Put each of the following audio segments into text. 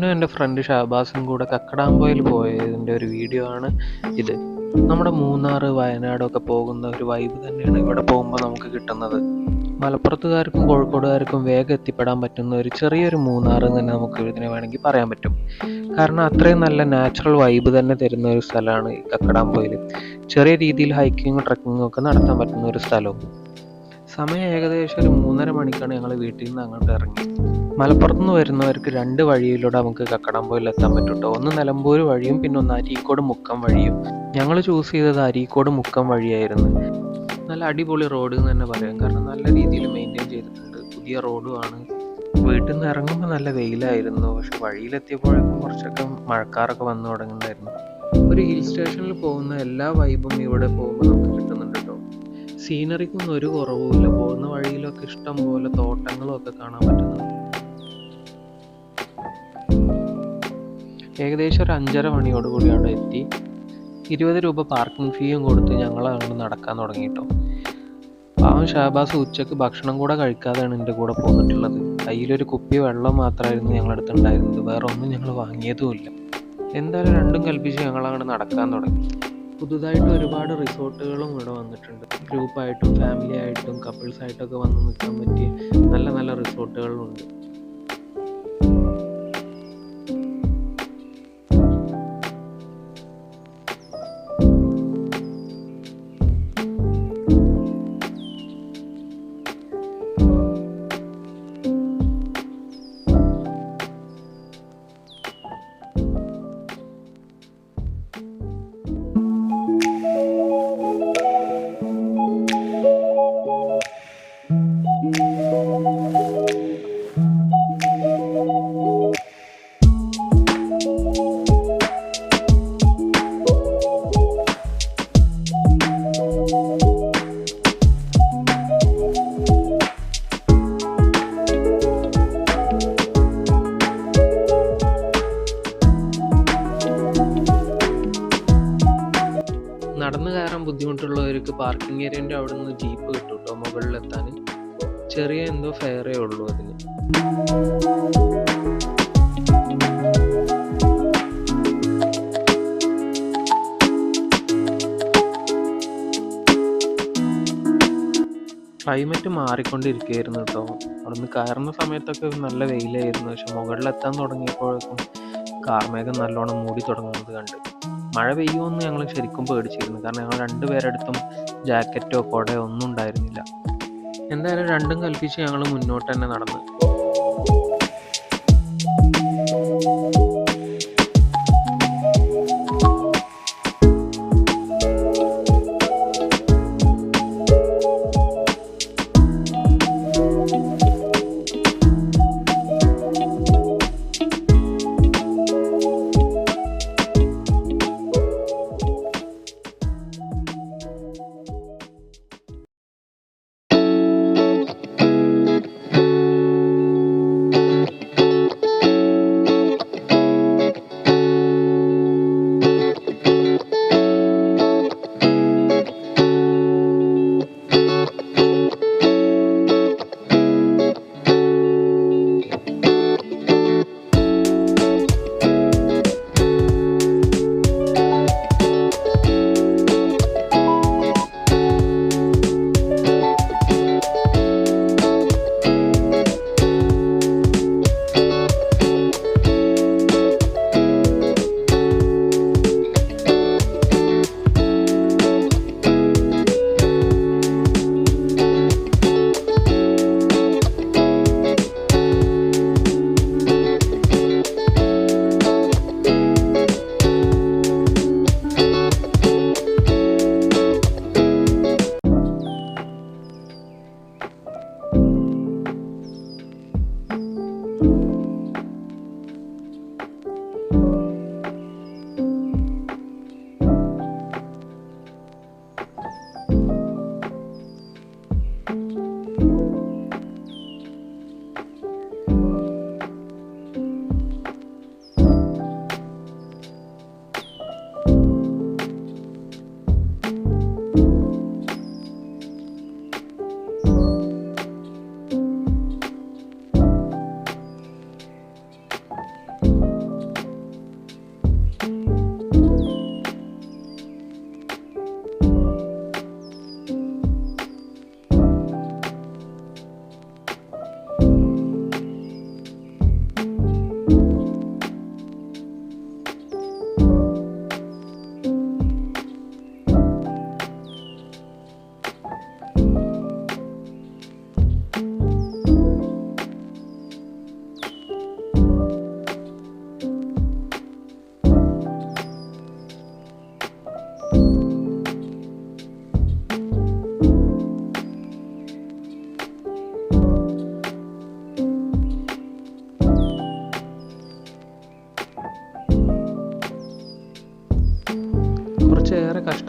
ഞാനും എൻ്റെ ഫ്രണ്ട് ഷഹബാസും കൂടെ കക്കടാമ്പൊയിൽ പോയതിൻ്റെ ഒരു വീഡിയോ ആണ് ഇത്. നമ്മുടെ മൂന്നാർ വയനാടൊക്കെ പോകുന്ന ഒരു വൈബ് തന്നെയാണ് ഇവിടെ പോകുമ്പോൾ നമുക്ക് കിട്ടുന്നത്. മലപ്പുറത്തുകാർക്കും കോഴിക്കോടുകാർക്കും വേഗം എത്തിപ്പെടാൻ പറ്റുന്ന ഒരു ചെറിയൊരു മൂന്നാർ എന്ന് തന്നെ നമുക്ക് ഇതിനെ വേണമെങ്കിൽ പറയാൻ പറ്റും. കാരണം അത്രയും നല്ല നാച്ചുറൽ വൈബ് തന്നെ തരുന്ന ഒരു സ്ഥലമാണ് ഈ കക്കടാമ്പൊയിൽ. ചെറിയ രീതിയിൽ ഹൈക്കിങ്ങും ട്രക്കിങ്ങും ഒക്കെ നടത്താൻ പറ്റുന്ന ഒരു സ്ഥലവും. സമയം ഏകദേശം ഒരു 3:30 മണിക്കാണ് ഞങ്ങൾ വീട്ടിൽ നിന്ന് അങ്ങോട്ട് ഇറങ്ങി. മലപ്പുറത്ത് നിന്ന് വരുന്നവർക്ക് 2 വഴിയിലൂടെ നമുക്ക് കക്കടാമ്പൊയിൽ എത്താൻ പറ്റും കേട്ടോ. ഒന്ന് നിലമ്പൂർ വഴിയും പിന്നെ ഒന്ന് അരീക്കോട് മുക്കം വഴിയും. ഞങ്ങൾ ചൂസ് ചെയ്തത് അരീക്കോട് മുക്കം വഴിയായിരുന്നു. നല്ല അടിപൊളി റോഡ് എന്ന് തന്നെ പറയാം. കാരണം നല്ല രീതിയിൽ മെയിൻറ്റെയിൻ ചെയ്തിട്ടുണ്ട്. പുതിയ റോഡുമാണ്. വീട്ടിൽ നിന്ന് ഇറങ്ങുമ്പോൾ നല്ല വെയിലായിരുന്നു. പക്ഷെ വഴിയിലെത്തിയപ്പോഴേക്കും കുറച്ചൊക്കെ മഴക്കാറൊക്കെ വന്നു തുടങ്ങുന്നുണ്ടായിരുന്നു. ഒരു ഹിൽ സ്റ്റേഷനിൽ പോകുന്ന എല്ലാ വൈബും ഇവിടെ പോകുമ്പോൾ നമുക്ക് കിട്ടുന്നുണ്ട് കേട്ടോ. സീനറിക്കൊന്നും ഒരു കുറവുമില്ല. പോകുന്ന വഴിയിലൊക്കെ ഇഷ്ടം പോലെ തോട്ടങ്ങളും ഒക്കെ കാണാൻ പറ്റുന്നുണ്ട്. ഏകദേശം ഒരു 5:30 മണിയോടുകൂടി അവിടെ എത്തി. 20 രൂപ പാർക്കിംഗ് ഫീയും കൊടുത്ത് ഞങ്ങൾ അങ്ങോട്ട് നടക്കാൻ തുടങ്ങിയിട്ടോ. പാവം ഷഹബാസ് ഉച്ചയ്ക്ക് ഭക്ഷണം കൂടെ കഴിക്കാതെയാണ് എൻ്റെ കൂടെ പോന്നിട്ടുള്ളത്. കയ്യിലൊരു കുപ്പി വെള്ളം മാത്രമായിരുന്നു ഞങ്ങളടുത്ത് ഉണ്ടായിരുന്നത്. വേറെ ഒന്നും ഞങ്ങൾ വാങ്ങിയതുമില്ല. എന്തായാലും രണ്ടും കൽപ്പിച്ച് ഞങ്ങൾ അങ്ങോട്ട് നടക്കാൻ തുടങ്ങി. പുതുതായിട്ട് ഒരുപാട് റിസോർട്ടുകളും ഇവിടെ വന്നിട്ടുണ്ട്. ഗ്രൂപ്പായിട്ടും ഫാമിലി ആയിട്ടും കപ്പിൾസായിട്ടൊക്കെ വന്ന് നിൽക്കാൻ പറ്റിയ നല്ല നല്ല റിസോർട്ടുകളുണ്ട്. നടന്നു കയറാൻ ബുദ്ധിമുട്ടുള്ളവർക്ക് പാർക്കിംഗ് ഏരിയൻ്റെ അവിടെ നിന്ന് ജീപ്പ് കിട്ടും കേട്ടോ. മുകളിലെത്താൻ ചെറിയ എന്തോ ഫെയറേ ഉള്ളൂ അതിന്. ക്ലൈമറ്റ് മാറിക്കൊണ്ടിരിക്കുകയായിരുന്നു കേട്ടോ. അവിടെ നിന്ന് കയറുന്ന സമയത്തൊക്കെ നല്ല വെയിലായിരുന്നു. പക്ഷെ മുകളിലെത്താൻ തുടങ്ങിയപ്പോഴേക്കും കാർമേഘം നല്ലോണം മൂടി തുടങ്ങുന്നത് കണ്ട് മഴ പെയ്യുമെന്ന് ഞങ്ങൾ ശരിക്കും പേടിച്ചിരുന്നു. കാരണം ഞങ്ങൾ 2 പേരടുത്തും ജാക്കറ്റോ കുടയോ ഒന്നും ഉണ്ടായിരുന്നില്ല. എന്തായാലും രണ്ടും കൽപ്പിച്ച് ഞങ്ങൾ മുന്നോട്ട് തന്നെ നടന്നു.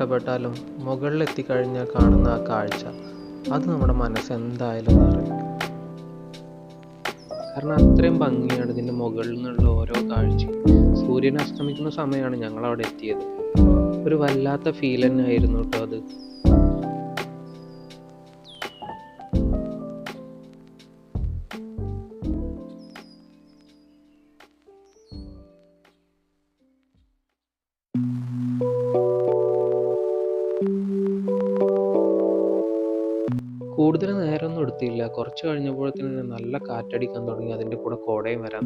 കഷ്ടപ്പെട്ടാലും മുകളിലെത്തിക്കഴിഞ്ഞാൽ കാണുന്ന ആ കാഴ്ച അത് നമ്മുടെ മനസ്സ് എന്തായാലും നിറയും. കാരണം അത്രയും ഭംഗിയാണ് ഇതിൻ്റെ മുകളിൽ നിന്നുള്ള ഓരോ കാഴ്ചയും. സൂര്യൻ അസ്തമിക്കുന്ന സമയമാണ് ഞങ്ങൾ അവിടെ എത്തിയത്. ഒരു വല്ലാത്ത ഫീൽ തന്നെ ആയിരുന്നു കേട്ടോ അത്. കൂടുതൽ നേരമൊന്നും എടുത്തില്ല. കുറച്ച് കഴിഞ്ഞപ്പോഴത്തേന് നല്ല കാറ്റടിക്കാൻ തുടങ്ങി. അതിൻ്റെ കൂടെ കോടയും വരാൻ.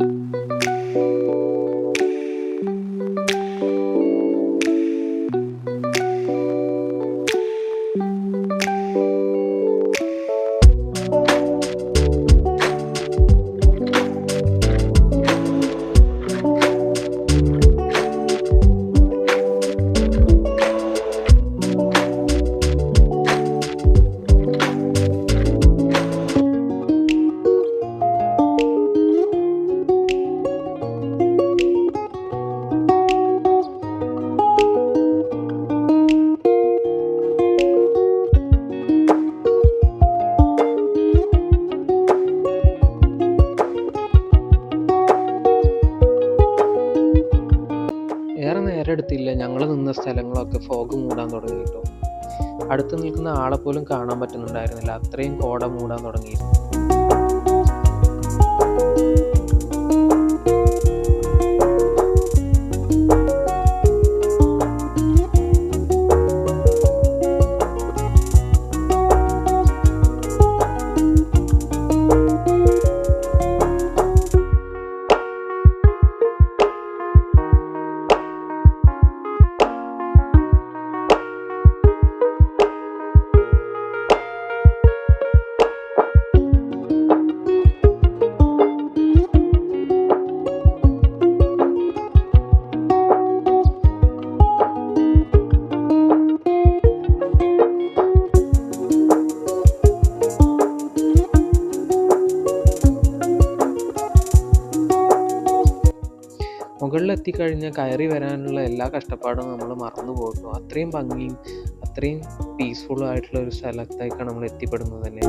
ഏറെ നേരം എടുത്തില്ല, ഞങ്ങൾ നിന്ന സ്ഥലങ്ങളൊക്കെ ഫോഗ് മൂടാൻ തുടങ്ങി കേട്ടോ. അടുത്ത് നിൽക്കുന്ന ആളെ പോലും കാണാൻ പറ്റുന്നുണ്ടായിരുന്നില്ല, അത്രയും കോട മൂടാൻ തുടങ്ങിയിരുന്നു. മുകളിലെത്തിക്കഴിഞ്ഞാൽ കയറി വരാനുള്ള എല്ലാ കഷ്ടപ്പാടും നമ്മൾ മറന്നു പോകും. അത്രയും ഭംഗിയും അത്രയും പീസ്ഫുള്ളും ആയിട്ടുള്ള ഒരു സ്ഥലത്തേക്കാണ് നമ്മൾ എത്തിപ്പെടുന്നത് തന്നെ.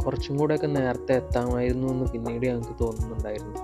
കുറച്ചും കൂടെയൊക്കെ നേരത്തെ എത്താമായിരുന്നു എന്ന് പിന്നീട് ഞങ്ങൾക്ക് തോന്നുന്നുണ്ടായിരുന്നു.